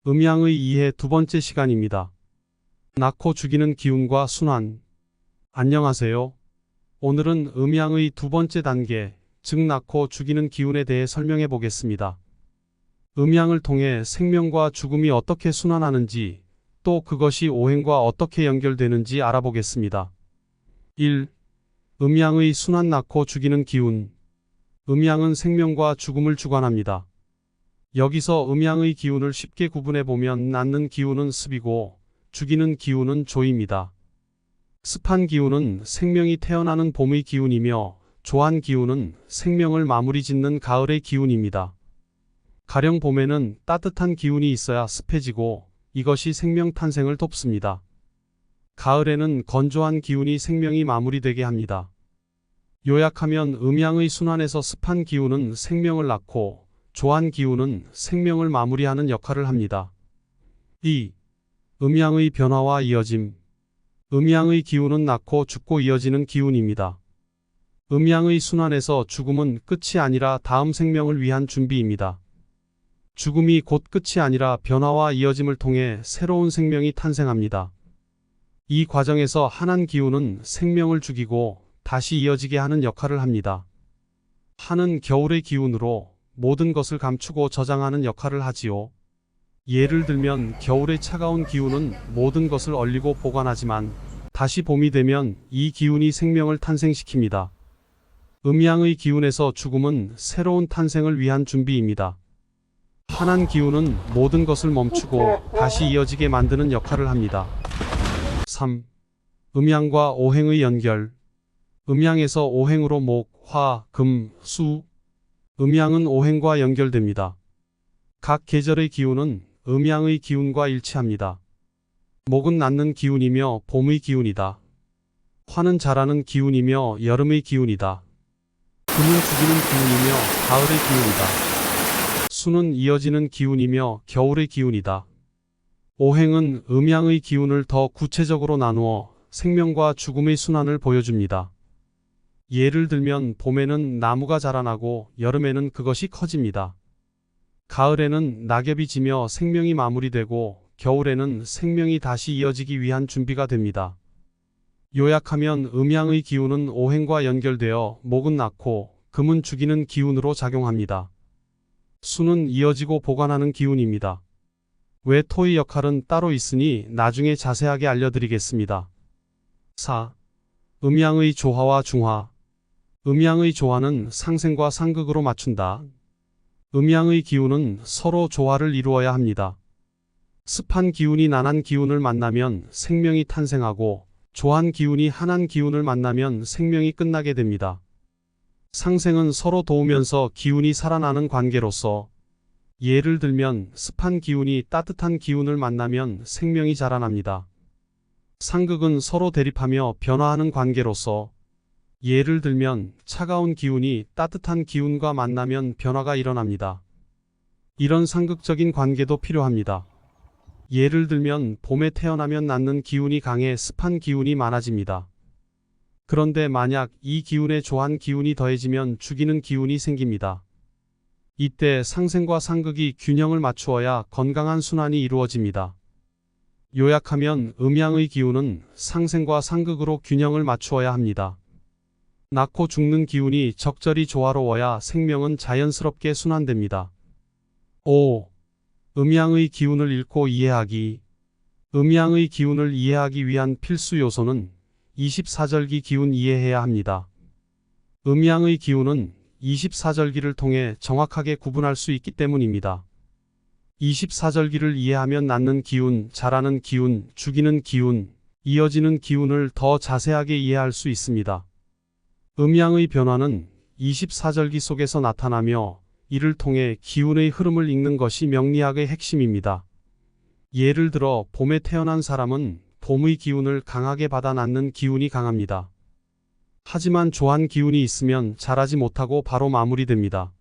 음양의 이해 두 번째 시간입니다. 낳고 죽이는 기운과 순환. 안녕하세요. 오늘은 음양의 두 번째 단계, 즉 낳고 죽이는 기운에 대해 설명해 보겠습니다. 음양을 통해 생명과 죽음이 어떻게 순환하는지, 또 그것이 오행과 어떻게 연결되는지 알아보겠습니다. 1. 음양의 순환. 낳고 죽이는 기운. 음양은 생명과 죽음을 주관합니다. 여기서 음양의 기운을 쉽게 구분해 보면 낳는 기운은 습이고 죽이는 기운은 조입니다. 습한 기운은 생명이 태어나는 봄의 기운이며 조한 기운은 생명을 마무리 짓는 가을의 기운입니다. 가령 봄에는 따뜻한 기운이 있어야 습해지고 이것이 생명 탄생을 돕습니다. 가을에는 건조한 기운이 생명이 마무리되게 합니다. 요약하면 음양의 순환에서 습한 기운은 생명을 낳고 조한 기운은 생명을 마무리하는 역할을 합니다. 2. 음양의 변화와 이어짐. 음양의 기운은 낳고 죽고 이어지는 기운입니다. 음양의 순환에서 죽음은 끝이 아니라 다음 생명을 위한 준비입니다. 죽음이 곧 끝이 아니라 변화와 이어짐을 통해 새로운 생명이 탄생합니다. 이 과정에서 한한 기운은 생명을 죽이고 다시 이어지게 하는 역할을 합니다. 한은 겨울의 기운으로 모든 것을 감추고 저장하는 역할을 하지요. 예를 들면 겨울의 차가운 기운은 모든 것을 얼리고 보관하지만 다시 봄이 되면 이 기운이 생명을 탄생시킵니다. 음양의 기운에서 죽음은 새로운 탄생을 위한 준비입니다. 한한 기운은 모든 것을 멈추고 다시 이어지게 만드는 역할을 합니다. 3. 음양과 오행의 연결. 음양에서 오행으로 목, 화, 금, 수. 음양은 오행과 연결됩니다. 각 계절의 기운은 음양의 기운과 일치합니다. 목은 낳는 기운이며 봄의 기운이다. 화는 자라는 기운이며 여름의 기운이다. 금은 죽이는 기운이며 가을의 기운이다. 수는 이어지는 기운이며 겨울의 기운이다. 오행은 음양의 기운을 더 구체적으로 나누어 생명과 죽음의 순환을 보여줍니다. 예를 들면 봄에는 나무가 자라나고 여름에는 그것이 커집니다. 가을에는 낙엽이 지며 생명이 마무리되고 겨울에는 생명이 다시 이어지기 위한 준비가 됩니다. 요약하면 음양의 기운은 오행과 연결되어 목은 낳고 금은 죽이는 기운으로 작용합니다. 수는 이어지고 보관하는 기운입니다. 왜 토의 역할은 따로 있으니 나중에 자세하게 알려드리겠습니다. 4. 음양의 조화와 중화. 음양의 조화는 상생과 상극으로 맞춘다. 음양의 기운은 서로 조화를 이루어야 합니다. 습한 기운이 난한 기운을 만나면 생명이 탄생하고 조한 기운이 한한 기운을 만나면 생명이 끝나게 됩니다. 상생은 서로 도우면서 기운이 살아나는 관계로서 예를 들면 습한 기운이 따뜻한 기운을 만나면 생명이 자라납니다. 상극은 서로 대립하며 변화하는 관계로서 예를 들면 차가운 기운이 따뜻한 기운과 만나면 변화가 일어납니다. 이런 상극적인 관계도 필요합니다. 예를 들면 봄에 태어나면 낳는 기운이 강해 습한 기운이 많아집니다. 그런데 만약 이 기운에 조한 기운이 더해지면 죽이는 기운이 생깁니다. 이때 상생과 상극이 균형을 맞추어야 건강한 순환이 이루어집니다. 요약하면 음양의 기운은 상생과 상극으로 균형을 맞추어야 합니다. 낳고 죽는 기운이 적절히 조화로워야 생명은 자연스럽게 순환됩니다. 5. 음양의 기운을 읽고 이해하기. 음양의 기운을 이해하기 위한 필수 요소는 24절기 기운 이해해야 합니다. 음양의 기운은 24절기를 통해 정확하게 구분할 수 있기 때문입니다. 24절기를 이해하면 낳는 기운, 자라는 기운, 죽이는 기운, 이어지는 기운을 더 자세하게 이해할 수 있습니다. 음양의 변화는 24절기 속에서 나타나며 이를 통해 기운의 흐름을 읽는 것이 명리학의 핵심입니다. 예를 들어 봄에 태어난 사람은 봄의 기운을 강하게 받아 낳는 기운이 강합니다. 하지만 조한 기운이 있으면 자라지 못하고 바로 마무리됩니다.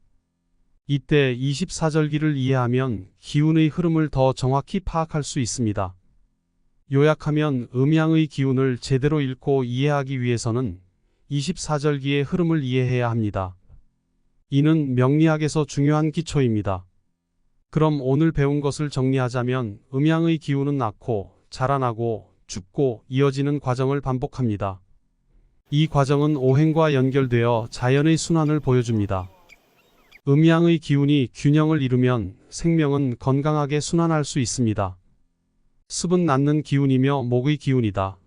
이때 24절기를 이해하면 기운의 흐름을 더 정확히 파악할 수 있습니다. 요약하면 음양의 기운을 제대로 읽고 이해하기 위해서는 24절기의 흐름을 이해해야 합니다. 이는 명리학에서 중요한 기초입니다. 그럼 오늘 배운 것을 정리하자면 음양의 기운은 낳고 자라나고 죽고 이어지는 과정을 반복합니다. 이 과정은 오행과 연결되어 자연의 순환을 보여줍니다. 음양의 기운이 균형을 이루면 생명은 건강하게 순환할 수 있습니다. 습은 낳는 기운이며 목의 기운이다.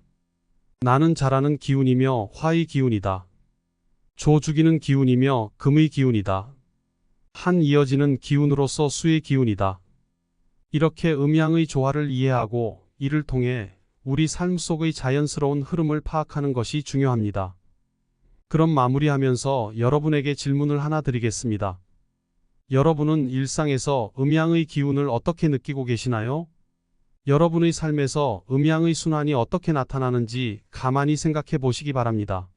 나는 자라는 기운이며 화의 기운이다. 조 죽이는 기운이며 금의 기운이다. 한 이어지는 기운으로서 수의 기운이다. 이렇게 음양의 조화를 이해하고 이를 통해 우리 삶 속의 자연스러운 흐름을 파악하는 것이 중요합니다. 그럼 마무리하면서 여러분에게 질문을 하나 드리겠습니다. 여러분은 일상에서 음양의 기운을 어떻게 느끼고 계시나요? 여러분의 삶에서 음양의 순환이 어떻게 나타나는지 가만히 생각해 보시기 바랍니다.